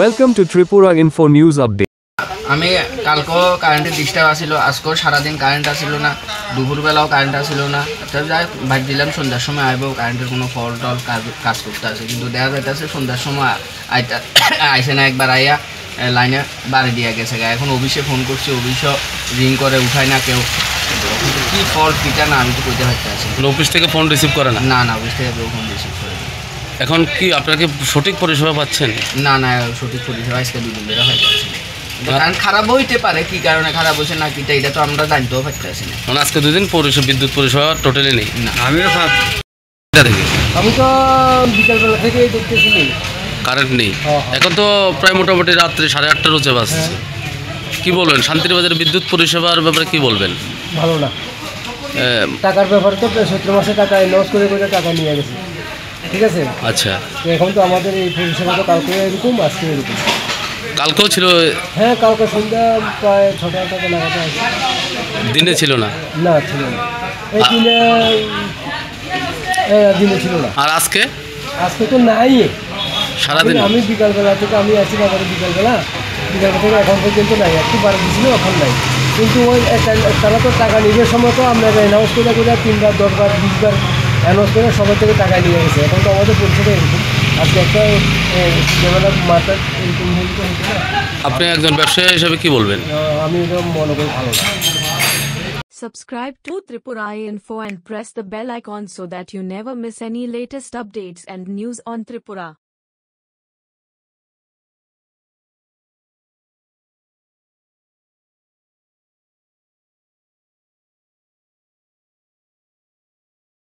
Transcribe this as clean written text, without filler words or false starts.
Welcome to Tripura Info News Update. আমি কালকে কারেন্টের ডিস্টার্ব আসিল, আজকেও সারাদিন কারেন্ট আসিল না, দুপুরবেলাও কারেন্ট আসিল না। যাই ভাই দিলাম সন্ধ্যার সময় আইব, কারেন্টের কোনো ফল টল কাজ করতে আছে, কিন্তু দেখা যাইতেছে সন্ধ্যার সময় আইসে না। একবার আইয়া লাইনে বাড়ি দিয়ে গেছে। এখন অফিসে ফোন করছি, অফিসও রিং করে উঠায় না কেউ। কি ফল পিটা না আমি তো করতে পারতে আছি। অফিস থেকে ফোন রিসিভ করে না? না না, অফিস থেকে কেউ ফোন রিসিভ করে না। এখন কি আপনাকে সঠিক পরিষেবা পাচ্ছেন? না না, সঠিক পরিষেবা আজকে দুদিন ধরে হয়ে যাচ্ছে। কারণ খারাপ হইতে পারে, কি কারণে খারাপ হয়েছে না কিটা এটা তো আমরা জানতেও পারতেছি না। মানে আজকে দুদিন বিদ্যুৎ পরিষেবা টোটালি নেই। না আমিও আমি তো বিকালবেলা থেকে দেখতেছি কারেন্ট নেই। এখন তো প্রায় মোটামুটি রাত্রি 8:30 রোজে বাজছে। কি বলবেন শান্তির বাজারে বিদ্যুৎ পরিষেবার ব্যাপারে কি বলবেন? ভালো না। টাকার ব্যাপারে তো 17 মাসে টাকা লস করে টাকা নিয়ে গেছে, ঠিক আছে। আচ্ছা, এখন তো আমাদের এই পরিষেবা তো কালকে এরকম, আজকে এরকম। কালকেও ছিল? হ্যাঁ, কালকে সন্ধ্যা প্রায় 6টা টাকা লাগাতে আছে। দিনে ছিল না? না, ছিল না। এই দিনে ছিল না। আর আজকে তো নাই সারাদিন। আমি বিকালবেলা থেকে আমি আছি বাজারে, বিকালবেলা থেকে এখন পর্যন্ত নাই। একটু বাড়ি দিয়েছিল, এখন নাই। কিন্তু ওই তারা তো টাকা নিবের সময় তো আমরা অ্যানাউন্স করে 3বার 10বার 20বার অ্যানাউন্স করে সবার থেকে টাকা নিয়ে গেছে। এখন তো আমাদের পরিষেবা এরকম। আজকে একটা মাথার এরকম হতে না। আপনি একজন ব্যবসায়ী হিসেবে কি বলবেন? আমি এটা মনে করি ভালো না। Subscribe to Tripura Info and press the bell icon so that you never miss any latest updates and news on Tripura.